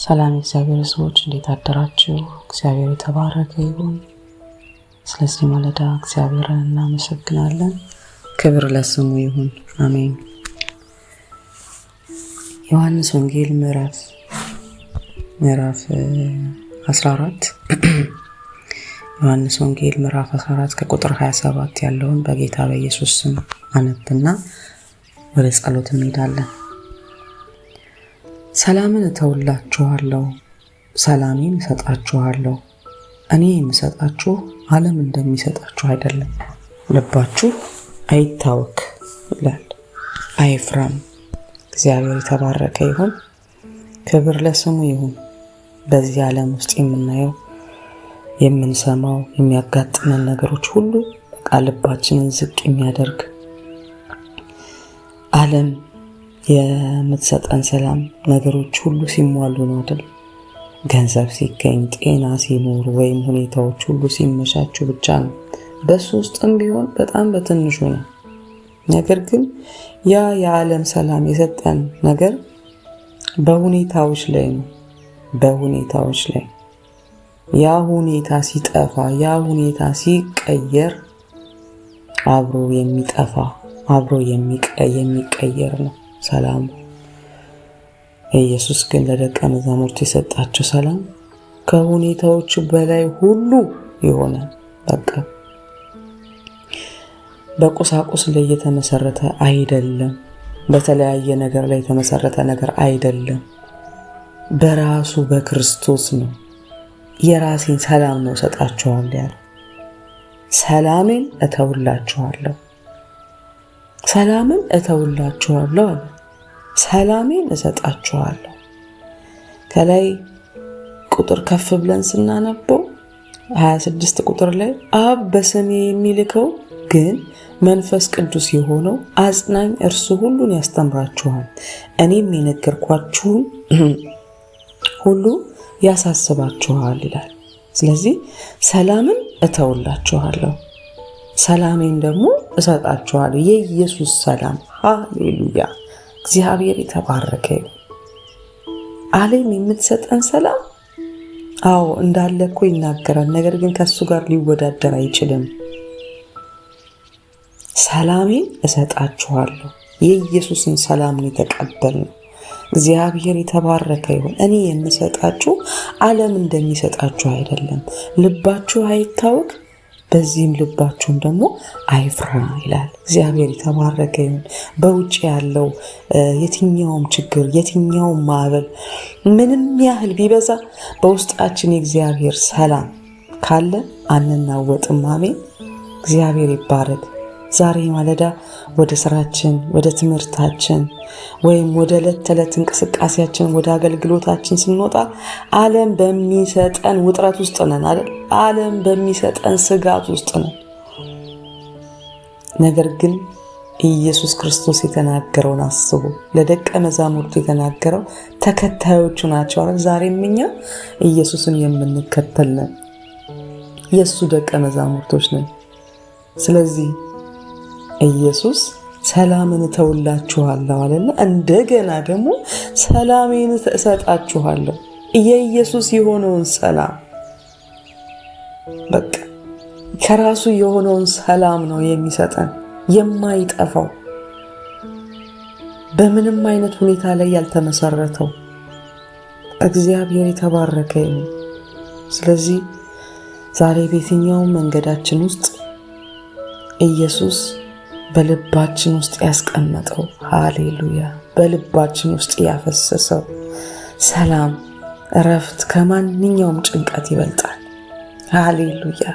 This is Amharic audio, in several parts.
ሰላም የእግዚአብሔር ሕዝቦች እንዴት አደራችሁ? እግዚአብሔር የተባረከ ይሁን። ስለዚህ ማለዳ እግዚአብሔርን እናመሰግናለን። ክብር ለስሙ ይሁን። አሜን። ዮሐንስ ወንጌል ምዕራፍ 14 ዮሐንስ ወንጌል ምዕራፍ 14 ከቁጥር 27 ያለውን በጌታ በኢየሱስ ስም አነብና ወደ ጸሎት እንሄዳለን። ሰላምን እተውላችኋለሁ፣ ሰላሜን እሰጣችኋለሁ። እኔ የምሰጣችሁ ዓለም እንደሚሰጣችሁ አይደለም። ልባችሁ አይታወክ ይላል፣ አይፍራም። እግዚአብሔር የተባረከ ይሁን። ክብር ለስሙ ይሁን። በዚህ ዓለም ውስጥ የምናየው የምንሰማው የሚያጋጥመን ነገሮች ሁሉ ልባችንን ዝቅ የሚያደርግ ዓለም የምትሰጠን ሰላም ነገሮች ሁሉ ሲሟሉ ነው አይደል? ገንዘብ ሲገኝ፣ ጤና ሲኖር ወይም ሁኔታዎች ሁሉ ሲመቻቹ ብቻ ነው። በሱ ውስጥም ቢሆን በጣም በትንሹ ነው። ነገር ግን ያ የዓለም ሰላም የሰጠን ነገር በሁኔታዎች ላይ ነው። በሁኔታዎች ላይ ያ ሁኔታ ሲጠፋ፣ ያ ሁኔታ ሲቀየር አብሮ የሚጠፋ አብሮ የሚቀየር ነው ሰላም። ኢየሱስ ግን ለደቀ መዛሙርቱ የሰጣቸው ሰላም ከሁኔታዎች በላይ ሁሉ የሆነ በቁሳቁስ ላይ የተመሰረተ አይደለም። በተለያየ ነገር ላይ የተመሰረተ ነገር አይደለም። በራሱ በክርስቶስ ነው። የራሴን ሰላም ነው እሰጣችኋለሁ ያለው። ሰላሜን እተውላችኋለሁ፣ ሰላምን እተውላችኋለሁ አለ። ሰላሜን እሰጣችኋለሁ። ከላይ ቁጥር ከፍ ብለን ስናነበው 26 ቁጥር ላይ አብ በስሜ የሚልከው ግን መንፈስ ቅዱስ የሆነው አጽናኝ እርሱ ሁሉን ያስተምራችኋል፣ እኔም የነገርኳችሁን ሁሉ ያሳስባችኋል ይላል። ስለዚህ ሰላምን እተውላችኋለሁ፣ ሰላሜን ደግሞ እሰጣችኋለሁ። የኢየሱስ ሰላም፣ ሃሌሉያ! እግዚአብሔር የተባረከ ይሁን። ዓለም የምትሰጠን ሰላም እንዳለ እኮ ይናገራል። ነገር ግን ከሱ ጋር ሊወዳደር አይችልም። ሰላሜን እሰጣችኋለሁ። የኢየሱስን ሰላም ነው የተቀበልነው። እግዚአብሔር የተባረከ ይሁን። እኔ የምሰጣችሁ ዓለም እንደሚሰጣችሁ አይደለም። ልባችሁ አይታወክ፣ በዚህም ልባችሁም ደግሞ አይፍራ ይላል። እግዚአብሔር የተባረከ ይሁን። በውጭ ያለው የትኛውም ችግር፣ የትኛውም ማዕበል ምንም ያህል ቢበዛ በውስጣችን የእግዚአብሔር ሰላም ካለ አንናወጥም። አሜን። እግዚአብሔር ይባረክ። ዛሬ ማለዳ ወደ ስራችን፣ ወደ ትምህርታችን ወይም ወደ ዕለት ተዕለት እንቅስቃሴያችን፣ ወደ አገልግሎታችን ስንወጣ ዓለም በሚሰጠን ውጥረት ውስጥ ነን አይደል? ዓለም በሚሰጠን ስጋት ውስጥ ነን። ነገር ግን ኢየሱስ ክርስቶስ የተናገረውን አስቡ። ለደቀ መዛሙርቱ የተናገረው ተከታዮቹ ናቸው አይደል? ዛሬም እኛ ኢየሱስን የምንከተል ነን፣ የእሱ ደቀ መዛሙርቶች ነን። ስለዚህ ኢየሱስ ሰላምን እተውላችኋለሁ አለና እንደገና ደግሞ ሰላሜን እሰጣችኋለሁ። የኢየሱስ የሆነውን ሰላም ከራሱ የሆነውን ሰላም ነው የሚሰጠን፣ የማይጠፋው በምንም አይነት ሁኔታ ላይ ያልተመሰረተው። እግዚአብሔር የተባረከ ይሁን። ስለዚህ ዛሬ በየትኛውም መንገዳችን ውስጥ ኢየሱስ በልባችን ውስጥ ያስቀመጠው፣ ሃሌሉያ፣ በልባችን ውስጥ ያፈሰሰው ሰላም፣ እረፍት ከማንኛውም ጭንቀት ይበልጣል። ሃሌሉያ።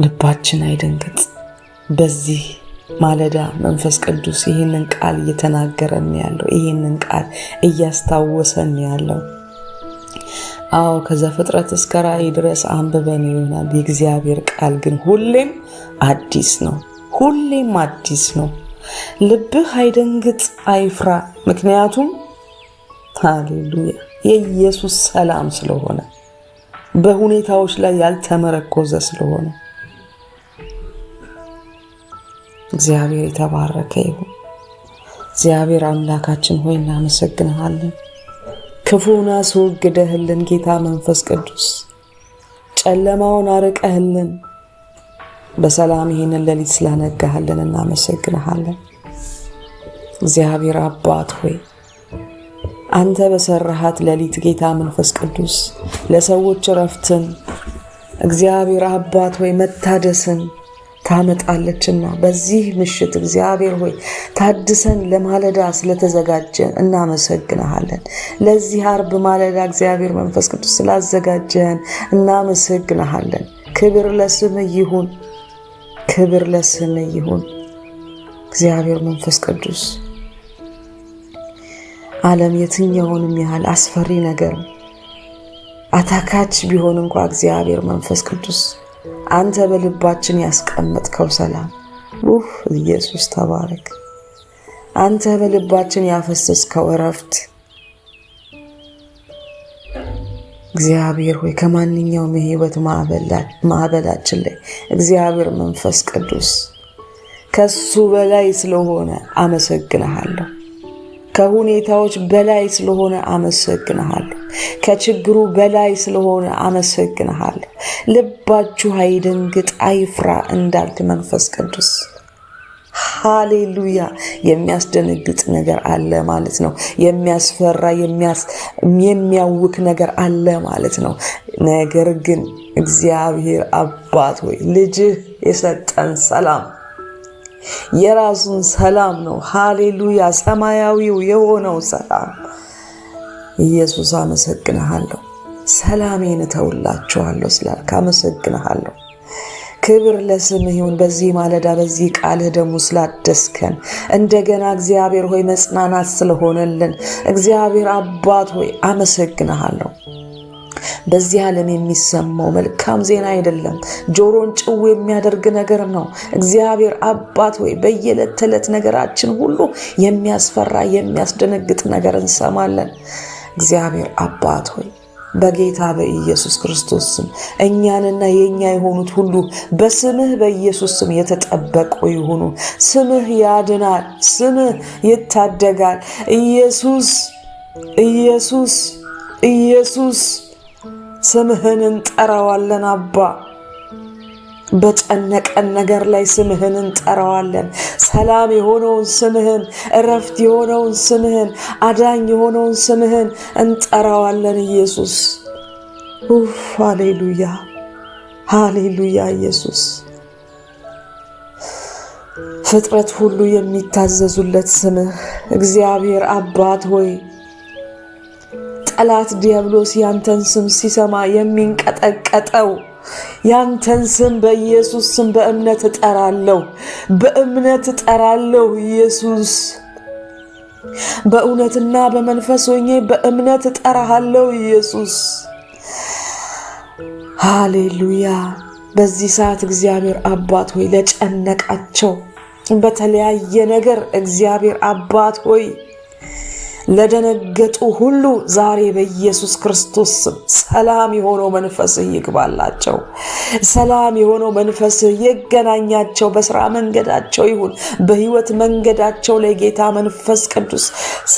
ልባችን አይደንግጥ። በዚህ ማለዳ መንፈስ ቅዱስ ይህንን ቃል እየተናገረን ያለው፣ ይህንን ቃል እያስታወሰን ያለው ከዘፍጥረት እስከ ራእይ ድረስ አንብበን ይሆናል። የእግዚአብሔር ቃል ግን ሁሌም አዲስ ነው። ሁሌም አዲስ ነው። ልብህ አይደንግጥ፣ አይፍራ። ምክንያቱም ሃሌሉያ የኢየሱስ ሰላም ስለሆነ፣ በሁኔታዎች ላይ ያልተመረኮዘ ስለሆነ እግዚአብሔር የተባረከ ይሁን። እግዚአብሔር አምላካችን ሆይ እናመሰግንሃለን። ክፉን አስወግደህልን ጌታ መንፈስ ቅዱስ ጨለማውን አርቀህልን በሰላም ይህንን ሌሊት ስላነጋህልን እናመሰግንሃለን። እግዚአብሔር አባት ሆይ አንተ በሰራሃት ሌሊት ጌታ መንፈስ ቅዱስ ለሰዎች ረፍትን እግዚአብሔር አባት ሆይ መታደስን ታመጣለችና በዚህ ምሽት እግዚአብሔር ሆይ ታድሰን ለማለዳ ስለተዘጋጀን እናመሰግንሃለን። ለዚህ አርብ ማለዳ እግዚአብሔር መንፈስ ቅዱስ ስላዘጋጀን እናመሰግንሃለን። ክብር ለስምህ ይሁን፣ ክብር ለስምህ ይሁን። እግዚአብሔር መንፈስ ቅዱስ ዓለም የትኛውንም ያህል አስፈሪ ነገር አታካች ቢሆን እንኳ እግዚአብሔር መንፈስ ቅዱስ አንተ በልባችን ያስቀመጥከው ሰላም ኢየሱስ ተባረክ። አንተ በልባችን ያፈሰስከው እረፍት እግዚአብሔር ሆይ ከማንኛውም የህይወት ማዕበላችን ላይ እግዚአብሔር መንፈስ ቅዱስ ከሱ በላይ ስለሆነ አመሰግንሃለሁ። ከሁኔታዎች በላይ ስለሆነ አመሰግንሃለሁ። ከችግሩ በላይ ስለሆነ አመሰግንሃለሁ። ልባችሁ አይደንግጥ አይፍራ እንዳልክ መንፈስ ቅዱስ ሃሌሉያ። የሚያስደነግጥ ነገር አለ ማለት ነው። የሚያስፈራ የሚያውክ ነገር አለ ማለት ነው። ነገር ግን እግዚአብሔር አባት ሆይ ልጅህ የሰጠን ሰላም የራሱን ሰላም ነው። ሃሌሉያ። ሰማያዊው የሆነው ሰላም ኢየሱስ አመሰግንሃለሁ። ሰላሜን እተውላችኋለሁ ስላልክ አመሰግንሃለሁ። ክብር ለስምህ ይሁን። በዚህ ማለዳ በዚህ ቃልህ ደግሞ ስላደስከን እንደገና እግዚአብሔር ሆይ መጽናናት ስለሆነልን እግዚአብሔር አባት ሆይ አመሰግንሃለሁ። በዚህ ዓለም የሚሰማው መልካም ዜና አይደለም፣ ጆሮን ጭው የሚያደርግ ነገር ነው። እግዚአብሔር አባት ሆይ በየዕለት ተዕለት ነገራችን ሁሉ የሚያስፈራ የሚያስደነግጥ ነገር እንሰማለን። እግዚአብሔር አባት ሆይ በጌታ በኢየሱስ ክርስቶስ ስም እኛንና የኛ የሆኑት ሁሉ በስምህ በኢየሱስ ስም የተጠበቁ ይሁኑ። ስምህ ያድናል፣ ስምህ ይታደጋል። ኢየሱስ ኢየሱስ ኢየሱስ ስምህን እንጠራዋለን። አባ በጨነቀን ነገር ላይ ስምህን እንጠራዋለን። ሰላም የሆነውን ስምህን፣ እረፍት የሆነውን ስምህን፣ አዳኝ የሆነውን ስምህን እንጠራዋለን። ኢየሱስ ሃሌሉያ ሃሌሉያ። ኢየሱስ ፍጥረት ሁሉ የሚታዘዙለት ስምህ እግዚአብሔር አባት ሆይ ጠላት ዲያብሎስ ያንተን ስም ሲሰማ የሚንቀጠቀጠው ያንተን ስም በኢየሱስ ስም በእምነት እጠራለሁ፣ በእምነት እጠራለሁ። ኢየሱስ በእውነትና በመንፈስ ሆኜ በእምነት እጠራሃለሁ። ኢየሱስ ሃሌሉያ። በዚህ ሰዓት እግዚአብሔር አባት ሆይ ለጨነቃቸው በተለያየ ነገር እግዚአብሔር አባት ሆይ ለደነገጡ ሁሉ ዛሬ በኢየሱስ ክርስቶስ ስም ሰላም የሆነው መንፈስህ ይግባላቸው። ሰላም የሆነው መንፈስህ ይገናኛቸው። በስራ መንገዳቸው ይሁን፣ በህይወት መንገዳቸው ላይ ጌታ መንፈስ ቅዱስ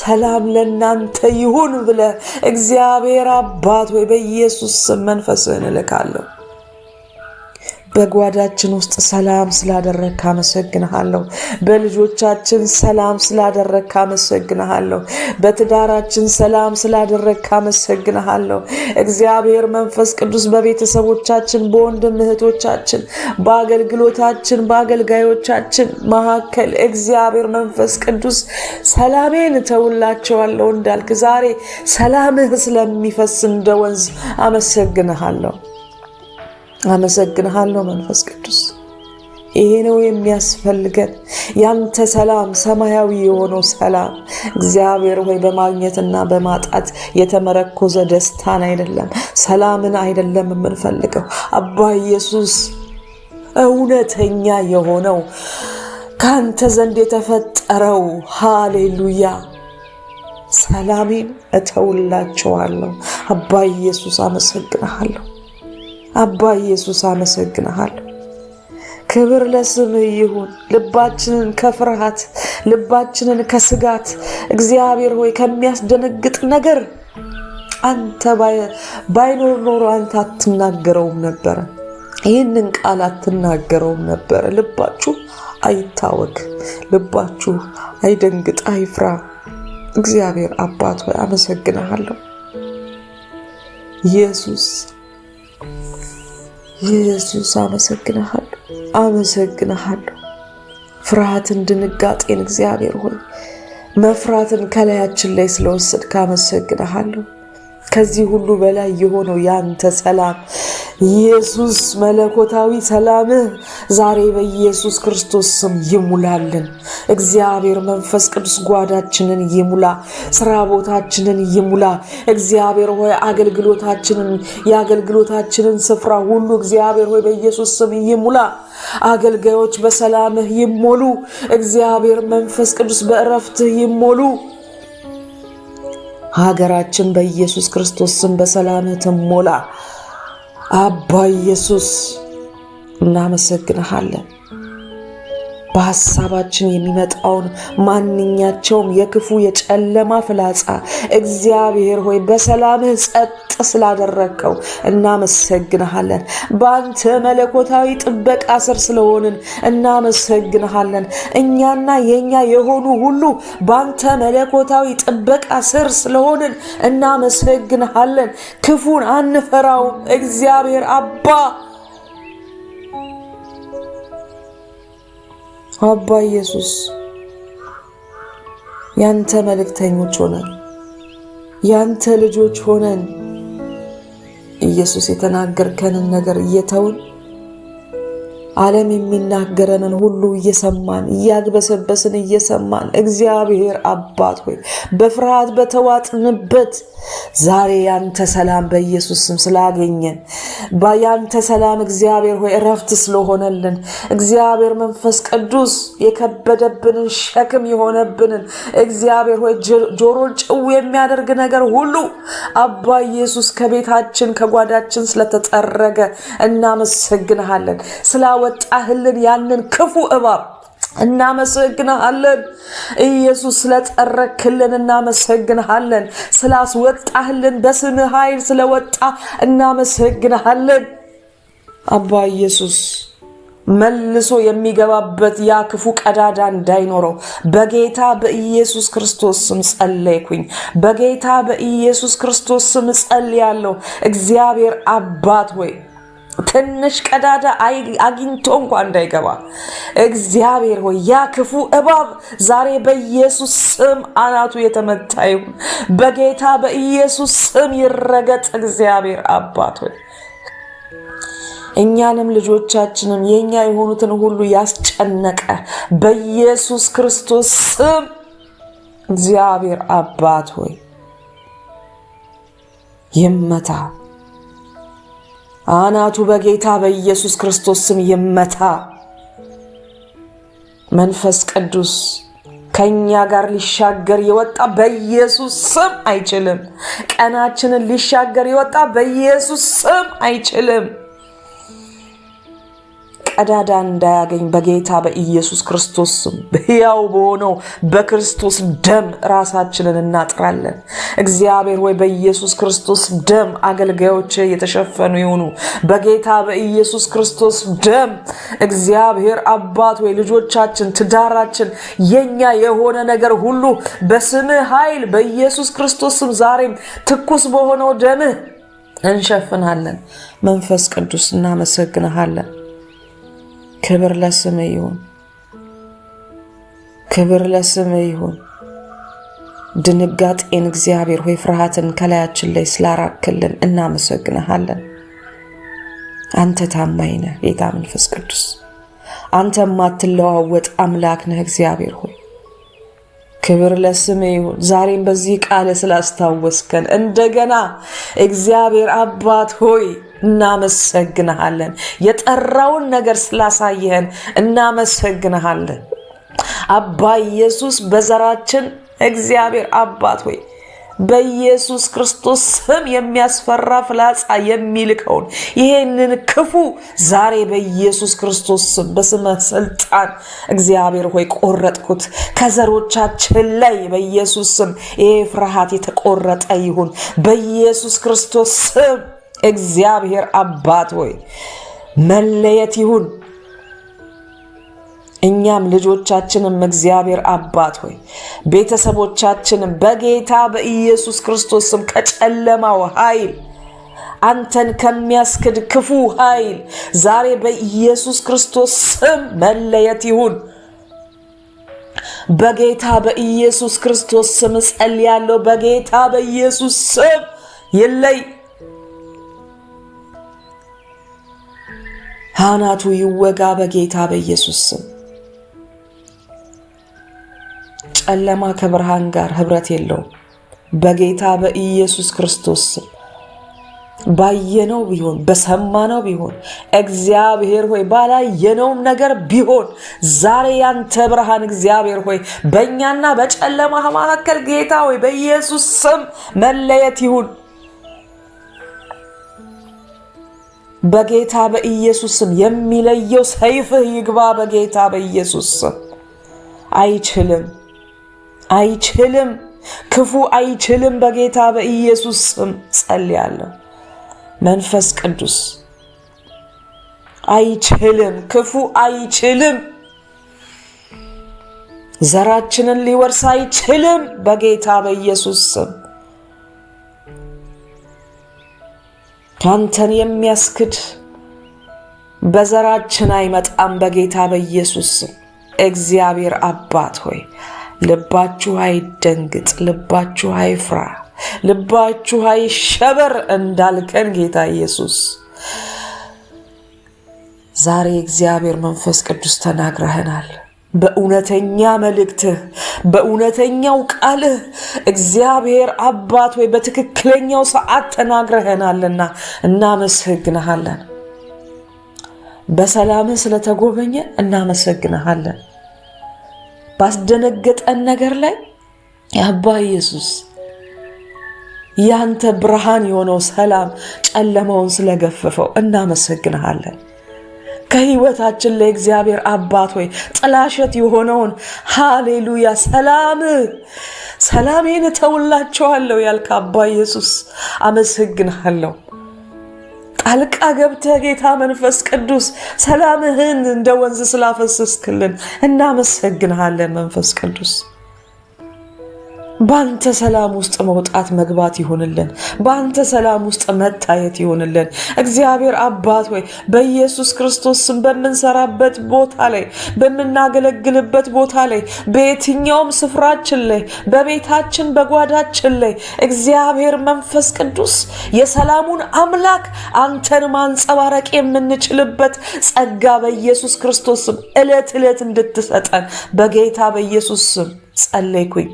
ሰላም ለናንተ ይሁን ብለህ እግዚአብሔር አባት ሆይ በኢየሱስ ስም መንፈስህን እልካለሁ። በጓዳችን ውስጥ ሰላም ስላደረግክ አመሰግንሃለሁ። በልጆቻችን ሰላም ስላደረግክ አመሰግንሃለሁ። በትዳራችን ሰላም ስላደረግክ አመሰግንሃለሁ። እግዚአብሔር መንፈስ ቅዱስ በቤተሰቦቻችን፣ በወንድም እህቶቻችን፣ በአገልግሎታችን፣ በአገልጋዮቻችን መካከል እግዚአብሔር መንፈስ ቅዱስ ሰላሜን እተውላቸዋለሁ እንዳልክ ዛሬ ሰላምህ ስለሚፈስ እንደ ወንዝ አመሰግንሃለሁ። አመሰግንሃለሁ መንፈስ ቅዱስ። ይሄ ነው የሚያስፈልገን፣ ያንተ ሰላም፣ ሰማያዊ የሆነው ሰላም እግዚአብሔር ሆይ በማግኘትና በማጣት የተመረኮዘ ደስታን አይደለም፣ ሰላምን አይደለም የምንፈልገው። አባ ኢየሱስ እውነተኛ የሆነው ካንተ ዘንድ የተፈጠረው ሃሌሉያ ሰላሜን እተውላቸዋለሁ። አባ ኢየሱስ አመሰግንሃለሁ። አባ ኢየሱስ አመሰግንሃለሁ። ክብር ለስምህ ይሁን። ልባችንን ከፍርሃት ልባችንን ከስጋት እግዚአብሔር ሆይ ከሚያስደነግጥ ነገር አንተ ባይኖር ኖሮ አንተ አትናገረውም ነበር። ይህንን ቃል አትናገረውም ነበር። ልባችሁ አይታወክ፣ ልባችሁ አይደንግጥ፣ አይፍራ። እግዚአብሔር አባት ሆይ አመሰግንሃለሁ። ኢየሱስ አመሰግንሃለሁ። ፍርሃትን፣ ድንጋጤን እግዚአብሔር ሆይ መፍራትን ከላያችን ላይ ስለወሰድክ አመሰግንሃለሁ። ከዚህ ሁሉ በላይ የሆነው ያንተ ሰላም ኢየሱስ፣ መለኮታዊ ሰላምህ ዛሬ በኢየሱስ ክርስቶስ ስም ይሙላልን። እግዚአብሔር መንፈስ ቅዱስ ጓዳችንን ይሙላ፣ ስራ ቦታችንን ይሙላ። እግዚአብሔር ሆይ የአገልግሎታችንን ስፍራ ሁሉ እግዚአብሔር ሆይ በኢየሱስ ስም ይሙላ። አገልጋዮች በሰላምህ ይሞሉ። እግዚአብሔር መንፈስ ቅዱስ በእረፍትህ ይሞሉ። ሀገራችን በኢየሱስ ክርስቶስ ስም በሰላም ትሞላ። አባ ኢየሱስ እናመሰግንሃለን። በሐሳባችን የሚመጣውን ማንኛቸውም የክፉ የጨለማ ፍላጻ እግዚአብሔር ሆይ በሰላምህ ጸጥ ስላደረግከው እናመሰግንሃለን። በአንተ መለኮታዊ ጥበቃ ስር ስለሆንን እናመሰግንሃለን። እኛና የኛ የሆኑ ሁሉ በአንተ መለኮታዊ ጥበቃ ስር ስለሆንን እናመሰግንሃለን። ክፉን አንፈራውም። እግዚአብሔር አባ ኢየሱስ ያንተ መልእክተኞች ሆነን ያንተ ልጆች ሆነን ኢየሱስ የተናገርከንን ነገር እየተውን ዓለም የሚናገረንን ሁሉ እየሰማን እያግበሰበስን እየሰማን እግዚአብሔር አባት ሆይ በፍርሃት በተዋጥንበት ዛሬ ያንተ ሰላም በኢየሱስ ስም ስላገኘን ያንተ ሰላም እግዚአብሔር ሆይ እረፍት ስለሆነልን እግዚአብሔር መንፈስ ቅዱስ የከበደብንን ሸክም የሆነብንን እግዚአብሔር ሆይ ጆሮን ጭው የሚያደርግ ነገር ሁሉ አባ ኢየሱስ ከቤታችን ከጓዳችን ስለተጠረገ እናመሰግንሃለን። ስላወጣህልን ያንን ክፉ እባብ እናመሰግንሃለን። ኢየሱስ ስለጠረክልን እናመሰግንሃለን። ስላስወጣህልን በስምህ ኃይል ስለወጣ እናመሰግንሃለን። አባ ኢየሱስ መልሶ የሚገባበት ያ ክፉ ቀዳዳ እንዳይኖረው በጌታ በኢየሱስ ክርስቶስ ስም ጸለይኩኝ። በጌታ በኢየሱስ ክርስቶስ ስም ጸልያለሁ። እግዚአብሔር አባት ሆይ ትንሽ ቀዳዳ አግኝቶ እንኳን እንዳይገባ እግዚአብሔር ሆይ ያ ክፉ እባብ ዛሬ በኢየሱስ ስም አናቱ የተመታ ይሁን። በጌታ በኢየሱስ ስም ይረገጥ። እግዚአብሔር አባት ሆይ እኛንም ልጆቻችንን የኛ የሆኑትን ሁሉ ያስጨነቀ በኢየሱስ ክርስቶስ ስም እግዚአብሔር አባት ሆይ ይመታ። አናቱ በጌታ በኢየሱስ ክርስቶስ ስም ይመታ። መንፈስ ቅዱስ ከኛ ጋር ሊሻገር የወጣ በኢየሱስ ስም አይችልም። ቀናችንን ሊሻገር የወጣ በኢየሱስ ስም አይችልም። ቀዳዳ እንዳያገኝ በጌታ በኢየሱስ ክርስቶስ ስም ሕያው በሆነው በክርስቶስ ደም ራሳችንን እናጥራለን። እግዚአብሔር ሆይ በኢየሱስ ክርስቶስ ደም አገልጋዮች የተሸፈኑ ይሁኑ። በጌታ በኢየሱስ ክርስቶስ ደም እግዚአብሔር አባት ሆይ ልጆቻችን፣ ትዳራችን፣ የኛ የሆነ ነገር ሁሉ በስምህ ኃይል በኢየሱስ ክርስቶስ ስም ዛሬም ትኩስ በሆነው ደምህ እንሸፍናለን። መንፈስ ቅዱስ እናመሰግንሃለን። ክብር ለስምህ ይሁን። ክብር ለስምህ ይሁን። ድንጋጤን እግዚአብሔር ሆይ ፍርሃትን ከላያችን ላይ ስላራክልን እናመሰግንሃለን። አንተ ታማኝ ነህ ጌታ መንፈስ ቅዱስ። አንተ የማትለዋወጥ አምላክ ነህ እግዚአብሔር ሆይ ክብር ለስምህ ይሁን። ዛሬም በዚህ ቃል ስላስታወስከን እንደገና እግዚአብሔር አባት ሆይ እናመሰግንሃለን። የጠራውን ነገር ስላሳየህን እናመሰግንሃለን። አባ ኢየሱስ በዘራችን እግዚአብሔር አባት ሆይ በኢየሱስ ክርስቶስ ስም የሚያስፈራ ፍላጻ የሚልከውን ይሄንን ክፉ ዛሬ በኢየሱስ ክርስቶስ ስም በስመ ስልጣን እግዚአብሔር ሆይ ቆረጥኩት። ከዘሮቻችን ላይ በኢየሱስ ስም ይሄ ፍርሃት የተቆረጠ ይሁን በኢየሱስ ክርስቶስ ስም። እግዚአብሔር አባት ሆይ መለየት ይሁን። እኛም ልጆቻችንም እግዚአብሔር አባት ሆይ ቤተሰቦቻችንም በጌታ በኢየሱስ ክርስቶስ ስም ከጨለማው ኃይል አንተን ከሚያስክድ ክፉ ኃይል ዛሬ በኢየሱስ ክርስቶስ ስም መለየት ይሁን። በጌታ በኢየሱስ ክርስቶስ ስም ጸልያለሁ። በጌታ በኢየሱስ ስም ይለይ። አናቱ ይወጋ በጌታ በኢየሱስ ስም። ጨለማ ከብርሃን ጋር ህብረት የለውም። በጌታ በኢየሱስ ክርስቶስ ስም ባየነው ቢሆን በሰማነው ቢሆን እግዚአብሔር ሆይ ባላየነውም ነገር ቢሆን ዛሬ ያንተ ብርሃን እግዚአብሔር ሆይ በእኛና በጨለማ መካከል ጌታ ሆይ በኢየሱስ ስም መለየት ይሁን። በጌታ በኢየሱስ ስም የሚለየው ሰይፍህ ይግባ በጌታ በኢየሱስ ስም። አይችልም ክፉ አይችልም። በጌታ በኢየሱስ ስም ጸልያለሁ። መንፈስ ቅዱስ አይችልም፣ ክፉ አይችልም፣ ዘራችንን ሊወርስ አይችልም በጌታ በኢየሱስ ስም። ካንተን የሚያስክድ በዘራችን አይመጣም በጌታ በኢየሱስ ስም። እግዚአብሔር አባት ሆይ ልባችሁ አይደንግጥ፣ ልባችሁ አይፍራ፣ ልባችሁ አይሸበር እንዳልከን ጌታ ኢየሱስ ዛሬ እግዚአብሔር መንፈስ ቅዱስ ተናግረህናል። በእውነተኛ መልእክትህ በእውነተኛው ቃልህ እግዚአብሔር አባት ሆይ በትክክለኛው ሰዓት ተናግረህናልና እናመሰግንሃለን። በሰላምህ ስለተጎበኘ እናመሰግንሃለን። ባስደነገጠን ነገር ላይ አባ ኢየሱስ ያንተ ብርሃን የሆነው ሰላም ጨለማውን ስለገፈፈው እናመሰግንሃለን። ከህይወታችን ላይ እግዚአብሔር አባት ሆይ ጥላሸት የሆነውን ሃሌሉያ ሰላሜን እተውላችኋለሁ ያልክ አባ ኢየሱስ አመሰግንሃለሁ። ጣልቃ ገብተህ ጌታ መንፈስ ቅዱስ ሰላምህን እንደ ወንዝ ስላፈሰስክልን እናመሰግንሃለን። መንፈስ ቅዱስ ባንተ ሰላም ውስጥ መውጣት መግባት ይሆንልን። ባንተ ሰላም ውስጥ መታየት ይሆንልን። እግዚአብሔር አባት ሆይ በኢየሱስ ክርስቶስ ስም በምንሰራበት ቦታ ላይ በምናገለግልበት ቦታ ላይ በየትኛውም ስፍራችን ላይ በቤታችን በጓዳችን ላይ እግዚአብሔር መንፈስ ቅዱስ የሰላሙን አምላክ አንተን ማንጸባረቅ የምንችልበት ጸጋ በኢየሱስ ክርስቶስ ስም ዕለት ዕለት እንድትሰጠን በጌታ በኢየሱስ ስም ጸለይኩኝ።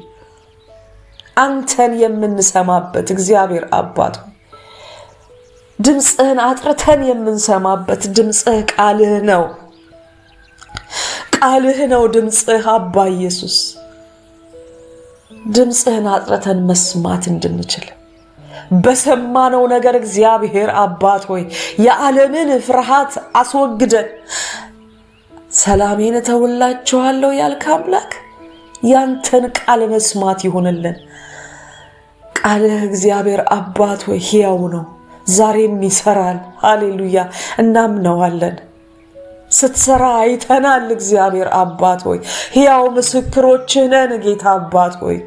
አንተን የምንሰማበት እግዚአብሔር አባት ድምጽህን አጥርተን የምንሰማበት ድምጽህ ቃልህ ነው ድምጽህ አባ ኢየሱስ ድምጽህን አጥርተን መስማት እንድንችል በሰማነው ነገር እግዚአብሔር አባት ሆይ የዓለምን ፍርሃት አስወግደን ሰላሜን እተውላችኋለሁ ያልክ አምላክ ያንተን ቃል መስማት ይሆንልን። ቃልህ እግዚአብሔር አባት ሆይ ሕያው ነው፣ ዛሬም ይሰራል። ሃሌሉያ እናምነዋለን። ስትሰራ አይተናል። እግዚአብሔር አባት ሆይ ሕያው ምስክሮችህ ነን። ጌታ አባት ሆይ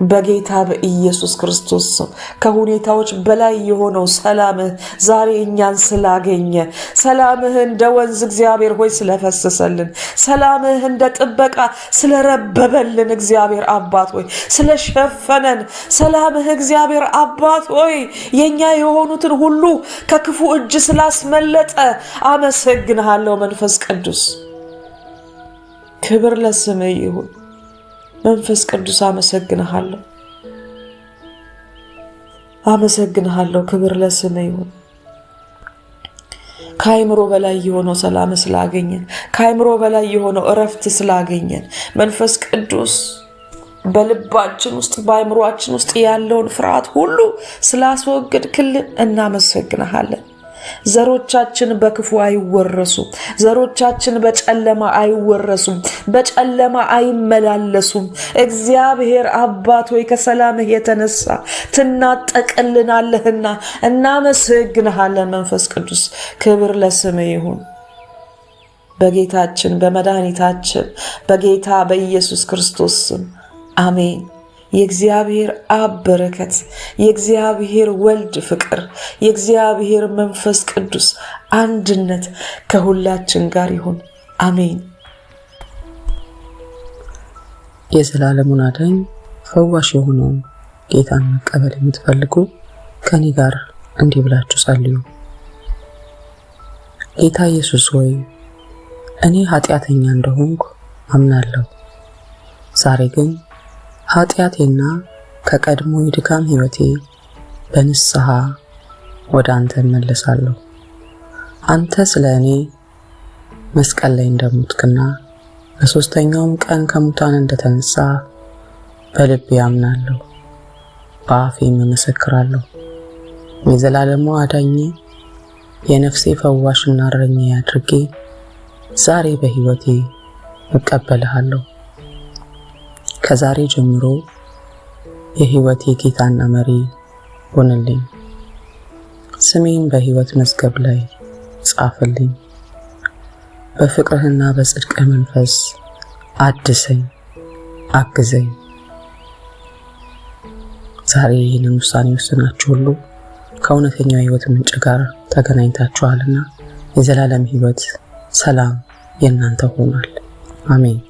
በጌታ በኢየሱስ ክርስቶስ ስም ከሁኔታዎች በላይ የሆነው ሰላምህ ዛሬ እኛን ስላገኘ ሰላምህ እንደ ወንዝ እግዚአብሔር ሆይ ስለፈሰሰልን ሰላምህ እንደ ጥበቃ ስለረበበልን እግዚአብሔር አባት ሆይ ስለሸፈነን ሰላምህ እግዚአብሔር አባት ሆይ የኛ የሆኑትን ሁሉ ከክፉ እጅ ስላስመለጠ አመሰግንሃለሁ። መንፈስ ቅዱስ ክብር ለስምህ ይሁን። መንፈስ ቅዱስ አመሰግንሃለሁ። ክብር ለስምህ ይሁን። ከአይምሮ በላይ የሆነው ሰላም ስላገኘን ከአይምሮ በላይ የሆነው እረፍት ስላገኘን መንፈስ ቅዱስ በልባችን ውስጥ በአእምሮአችን ውስጥ ያለውን ፍርሃት ሁሉ ስላስወገድክልን እናመሰግንሃለን። ዘሮቻችን በክፉ አይወረሱም። ዘሮቻችን በጨለማ አይወረሱም፣ በጨለማ አይመላለሱም። እግዚአብሔር አባት ሆይ ከሰላምህ የተነሳ ትናጠቅልናለህና እናመሰግንሃለን። መንፈስ ቅዱስ ክብር ለስምህ ይሁን። በጌታችን በመድኃኒታችን በጌታ በኢየሱስ ክርስቶስ ስም አሜን። የእግዚአብሔር አብ በረከት፣ የእግዚአብሔር ወልድ ፍቅር፣ የእግዚአብሔር መንፈስ ቅዱስ አንድነት ከሁላችን ጋር ይሁን። አሜን። የዘላለሙን አዳኝ ፈዋሽ የሆነውን ጌታን መቀበል የምትፈልጉ ከኔ ጋር እንዲህ ብላችሁ ጸልዩ። ጌታ ኢየሱስ ሆይ እኔ ኃጢአተኛ እንደሆንኩ አምናለሁ። ዛሬ ግን ኃጢአቴና ከቀድሞ የድካም ሕይወቴ በንስሐ ወደ አንተ እመለሳለሁ። አንተ ስለ እኔ መስቀል ላይ እንደሞትክና በሦስተኛውም ቀን ከሙታን እንደተነሳ በልቤ አምናለሁ፣ በአፌም እመሰክራለሁ። የዘላለሙ አዳኜ የነፍሴ ፈዋሽና እረኛዬ አድርጌ ዛሬ በሕይወቴ እቀበልሃለሁ። ከዛሬ ጀምሮ የሕይወቴ ጌታና መሪ ሆንልኝ። ስሜን በሕይወት መዝገብ ላይ ጻፍልኝ። በፍቅርህና በጽድቅ መንፈስ አድሰኝ፣ አግዘኝ። ዛሬ ይህንን ውሳኔ ወስናችሁ ሁሉ ከእውነተኛው ሕይወት ምንጭ ጋር ተገናኝታችኋልና የዘላለም ሕይወት ሰላም የእናንተ ሆኗል። አሜን።